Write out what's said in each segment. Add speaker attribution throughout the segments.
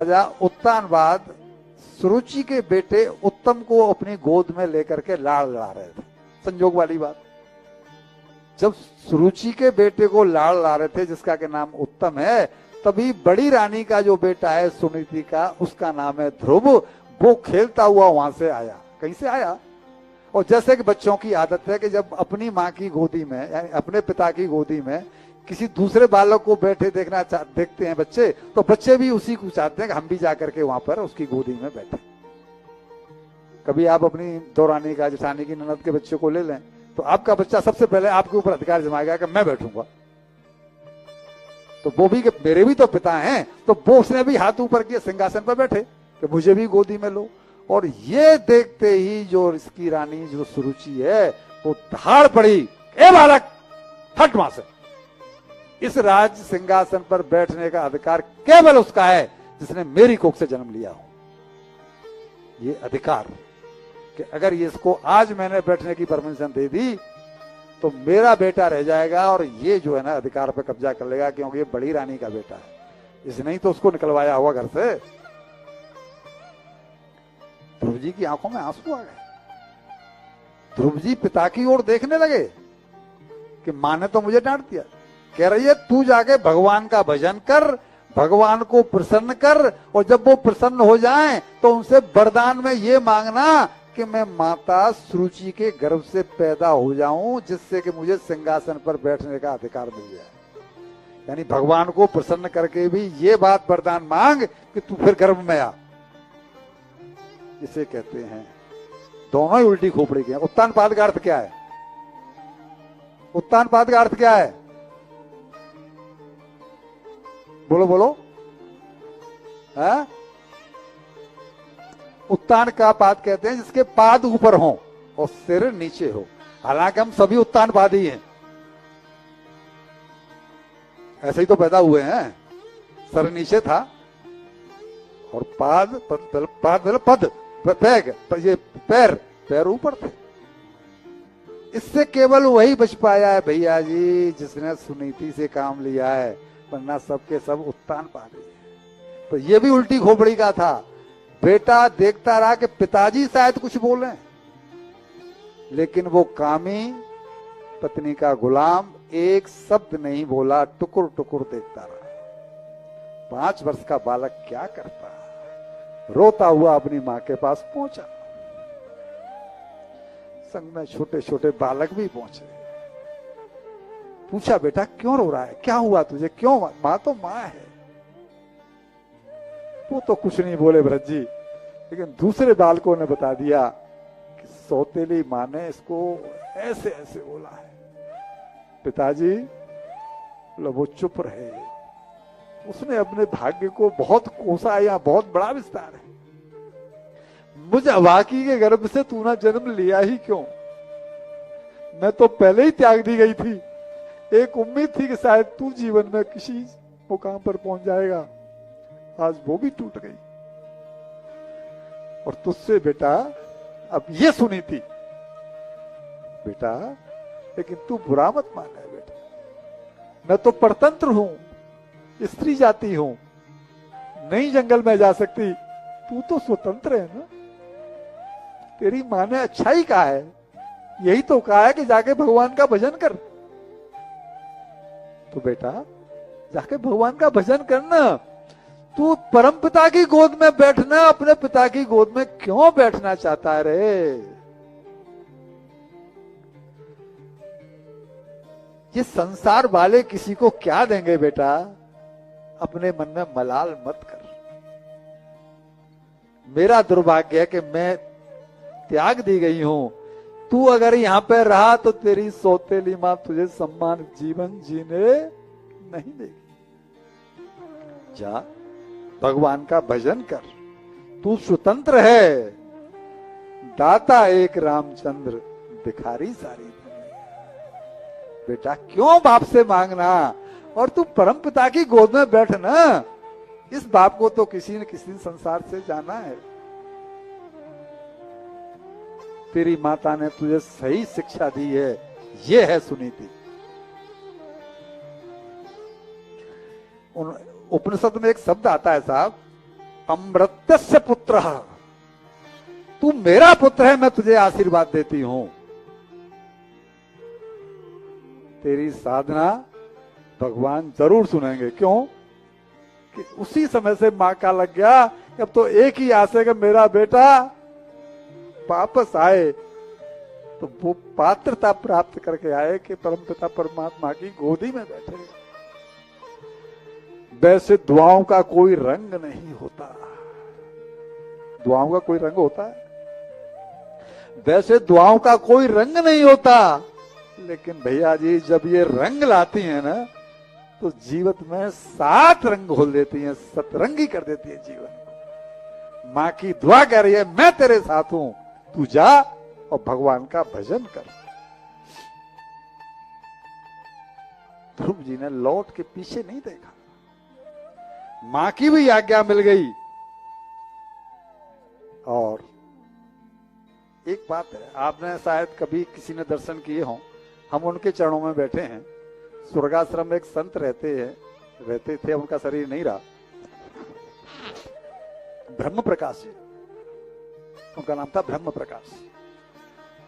Speaker 1: राजा उत्तानपाद सुरुचि के बेटे उत्तम को अपनी गोद में लेकर के लाड़ लड़ा रहे थे। संजोग वाली बात, जब सुरुचि के बेटे को लाड़ ला रहे थे जिसका के नाम उत्तम है, तभी बड़ी रानी का जो बेटा है सुनीति का, उसका नाम है ध्रुव, वो खेलता हुआ वहां से आया। कहीं से आया? और जैसे कि बच्चों की आदत है कि जब अपनी माँ की गोदी में यानी अपने पिता की गोदी में किसी दूसरे बालक को बैठे देखते हैं बच्चे, तो बच्चे भी उसी को चाहते हैं कि हम भी जाकर के वहां पर उसकी गोदी में बैठे। कभी आप अपनी दौरानी का, जेठानी की, ननद के बच्चे को ले लें तो आपका बच्चा सबसे पहले आपके ऊपर अधिकार जमाएगा कि मैं बैठूंगा। तो वो भी कि मेरे भी तो पिता हैं, तो वो उसने भी हाथ ऊपर किए, सिंहासन पर बैठे कि मुझे भी गोदी में लो। और ये देखते ही जो इसकी रानी जो सुरुचि है वो दहाड़ पड़ी, ए बालक हट वहां से। इस राज सिंहासन पर बैठने का अधिकार केवल उसका है जिसने मेरी कोख से जन्म लिया हो। ये अधिकार कि अगर ये इसको आज मैंने बैठने की परमिशन दे दी तो मेरा बेटा रह जाएगा और ये जो है ना अधिकार पे कब्जा कर लेगा, क्योंकि ये बड़ी रानी का बेटा है। इसने ही तो उसको निकलवाया हुआ घर से। ध्रुव जी की आंखों में आंसू आ गए। ध्रुव जी पिता की ओर देखने लगे कि मां ने तो मुझे डांट दिया। कह रही है तू जाके भगवान का भजन कर, भगवान को प्रसन्न कर, और जब वो प्रसन्न हो जाएं तो उनसे वरदान में ये मांगना कि मैं माता सुरुचि के गर्भ से पैदा हो जाऊं, जिससे कि मुझे सिंहासन पर बैठने का अधिकार मिल जाए। यानी भगवान को प्रसन्न करके भी ये बात वरदान मांग कि तू फिर गर्भ में आ। इसे कहते हैं दोनों ही उल्टी खोपड़ी के। उत्तानपाद का अर्थ क्या है? उत्तानपाद का अर्थ क्या है? बोलो बोलो। है? उत्तान का पाद कहते हैं जिसके पाद ऊपर हो और सिर नीचे हो। हालांकि हम सभी उत्तानपादी हैं, ऐसे ही तो पैदा हुए हैं। सर नीचे था और पाद पद पैग, ये पैर ऊपर थे। इससे केवल वही बच पाया है भैया जी जिसने सुनीति से काम लिया है, वरना सबके सब उत्तानपादी है। तो ये भी उल्टी खोपड़ी का था। बेटा देखता रहा कि पिताजी शायद कुछ बोले, लेकिन वो कामी पत्नी का गुलाम एक शब्द नहीं बोला, टुकुर टुकुर देखता रहा। 5 वर्ष का बालक क्या करता? रोता हुआ अपनी मां के पास पहुंचा। संग में छोटे छोटे बालक भी पहुंचे। पूछा बेटा क्यों रो रहा है, क्या हुआ तुझे, क्यों? मां तो मां है। वो तो कुछ नहीं बोले भरत जी, लेकिन दूसरे बालकों ने बता दिया कि सौतेली मां ने इसको ऐसे ऐसे बोला है। पिताजी वो चुप रहे, उसने अपने भाग्य को बहुत कोसा, या बहुत बड़ा विस्तार है। मुझे अवाकी के गर्भ से तू ना जन्म लिया ही क्यों? मैं तो पहले ही त्याग दी गई थी। एक उम्मीद थी कि शायद तू जीवन में किसी मुकाम पर पहुंच जाएगा, आज वो भी टूट गई। और तुझसे बेटा अब ये सुनी थी बेटा, लेकिन तू बुरा मत माना है बेटा, मैं तो परतंत्र हूं, स्त्री जाति हूं, नहीं जंगल में जा सकती, तू तो स्वतंत्र है ना। तेरी मां ने अच्छा ही कहा है, यही तो कहा है कि जाके भगवान का भजन कर। तो बेटा जाके भगवान का भजन करना। तू परम पिता की गोद में बैठना, अपने पिता की गोद में क्यों बैठना चाहता है रे? ये संसार वाले किसी को क्या देंगे बेटा, अपने मन में मलाल मत कर। मेरा दुर्भाग्य है कि मैं त्याग दी गई हूं। तू अगर यहां पर रहा तो तेरी सौतेली मां तुझे सम्मान जीवन जीने नहीं देगी। जा भगवान का भजन कर, तू स्वतंत्र है। दाता एक रामचंद्र, भिखारी सारी दुनिया। बेटा क्यों बाप से मांगना, और तू परम पिता की गोद में बैठ ना। इस बाप को तो किसी न किसी संसार से जाना है। तेरी माता ने तुझे सही शिक्षा दी है, ये है सुनीति। उपनिषद में एक शब्द आता है साहब, अमृतस्य पुत्र, तू मेरा पुत्र है, मैं तुझे आशीर्वाद देती हूं। तेरी साधना भगवान जरूर सुनेंगे। क्यों? कि उसी समय से मां का लग गया कि अब तो एक ही आस है कि मेरा बेटा वापस आए। तो वो पात्रता प्राप्त करके आए कि परमपिता परमात्मा की गोदी में बैठे। वैसे दुआओं का कोई रंग नहीं होता। दुआओं का कोई रंग होता है? वैसे दुआओं का कोई रंग नहीं होता, लेकिन भैया जी जब ये रंग लाती हैं ना, तो जीवन में 7 रंग घोल देती हैं, सतरंगी कर देती है जीवन। मां की दुआ कह रही है, मैं तेरे साथ हूं, तू जा और भगवान का भजन कर। ध्रुव जी ने लौट के पीछे नहीं देखा, मां की भी आज्ञा मिल गई। और एक बात है, आपने शायद कभी किसी ने दर्शन किए हों, हम उनके चरणों में बैठे हैं। स्वर्गाश्रम में एक संत रहते थे, उनका शरीर नहीं रहा, ब्रह्म प्रकाश जी, उनका नाम था ब्रह्म प्रकाश।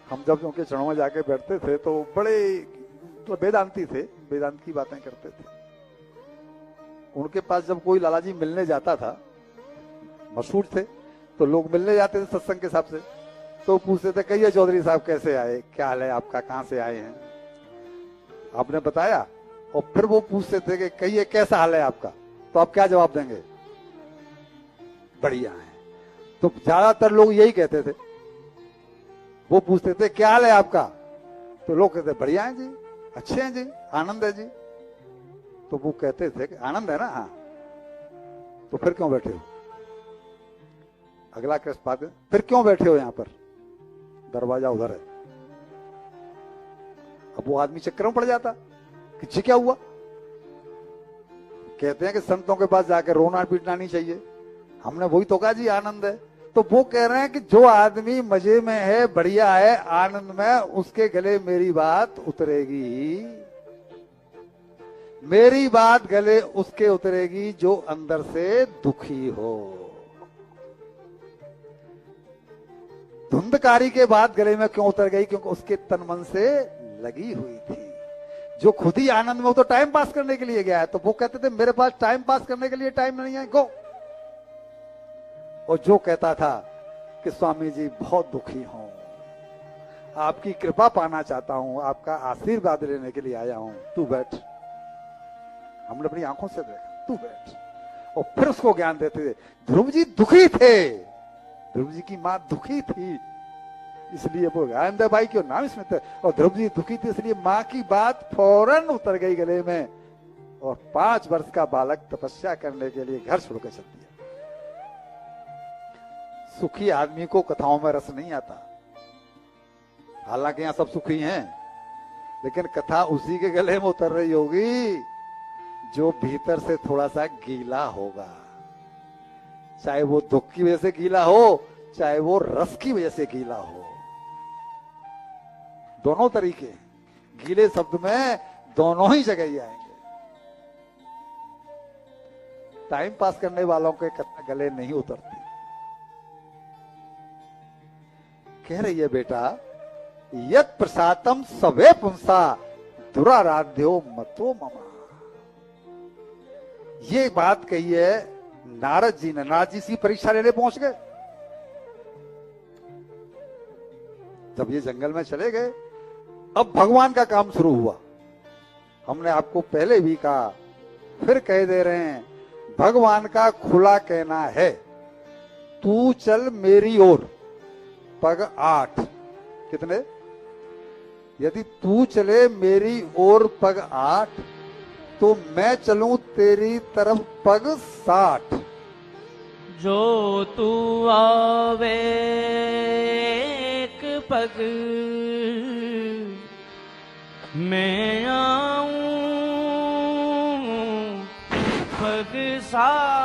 Speaker 1: हम जब उनके चरणों में जाके बैठते थे तो बड़े तो वेदांती थे, वेदांत की बातें करते थे। उनके पास जब कोई लाला जी मिलने जाता था, मशहूर थे, तो लोग मिलने जाते थे सत्संग के हिसाब से, तो पूछते थे, कहिए चौधरी साहब कैसे आए, क्या हाल है आपका, कहां से आए हैं, आपने बताया। और फिर वो पूछते थे कि कहिए कैसा हाल है आपका, तो आप क्या जवाब देंगे? बढ़िया है। तो ज्यादातर लोग यही कहते थे। वो पूछते थे क्या हाल है आपका, तो लोग कहते बढ़िया है जी, अच्छे हैं जी, आनंद है जी। तो वो कहते थे कि आनंद है ना, हाँ, तो फिर क्यों बैठे हो? अगला कृष्ण पाते, फिर क्यों बैठे हो यहां पर, दरवाजा उधर है। अब वो आदमी चक्कर में पड़ जाता कि जी क्या हुआ। कहते हैं कि संतों के पास जाकर रोना पीटना नहीं चाहिए। हमने वही तो कहा जी, आनंद है। तो वो कह रहे हैं कि जो आदमी मजे में है, बढ़िया है, आनंद में, उसके गले मेरी बात उतरेगी। मेरी बात गले उसके उतरेगी जो अंदर से दुखी हो। धुंधकारी के बाद गले में क्यों उतर गई? क्योंकि उसके तन मन से लगी हुई थी। जो खुद ही आनंद में, वो तो टाइम पास करने के लिए गया है, तो वो कहते थे मेरे पास टाइम पास करने के लिए टाइम नहीं है, गो। और जो कहता था कि स्वामी जी बहुत दुखी हूं, आपकी कृपा पाना चाहता हूं, आपका आशीर्वाद लेने के लिए आया हूं, तू बैठ। हमने अपनी आंखों से देखा, तू बैठ। और फिर उसको ज्ञान देते थे। ध्रुव जी दुखी थे, ध्रुव जी की मां दुखी थी, इसलिए वो आनंद भाई क्यों नाम इसमें थे। और ध्रुव जी दुखी थे, इसलिए मां की बात फौरन उतर गई गले में। और 5 वर्ष का बालक तपस्या करने के लिए घर छोड़कर चल दिया। सुखी आदमी को कथाओं में रस नहीं आता। हालांकि यहां सब सुखी हैं, लेकिन कथा उसी के गले में उतर रही होगी जो भीतर से थोड़ा सा गीला होगा। चाहे वो दुख की वजह से गीला हो, चाहे वो रस की वजह से गीला हो। दोनों तरीके, गीले शब्द में दोनों ही जगह ही आएंगे। टाइम पास करने वालों के कथा गले नहीं उतरती। कह रही है बेटा, यत प्रसादम सवे पुंसा दुराराध्यो मतो ममा। ये बात कही है नारद जी ने। नारद जी सी परीक्षा लेने पहुंच गए। जब ये जंगल में चले गए, अब भगवान का काम शुरू हुआ। हमने आपको पहले भी कहा, फिर कह दे रहे हैं, भगवान का खुला कहना है, तू चल मेरी ओर, पग 8। कितने? यदि तू चले मेरी ओर पग 8, तो मैं चलूं तेरी तरफ पग 60।
Speaker 2: जो तू आवे एक पग, मैं आऊं पग 60।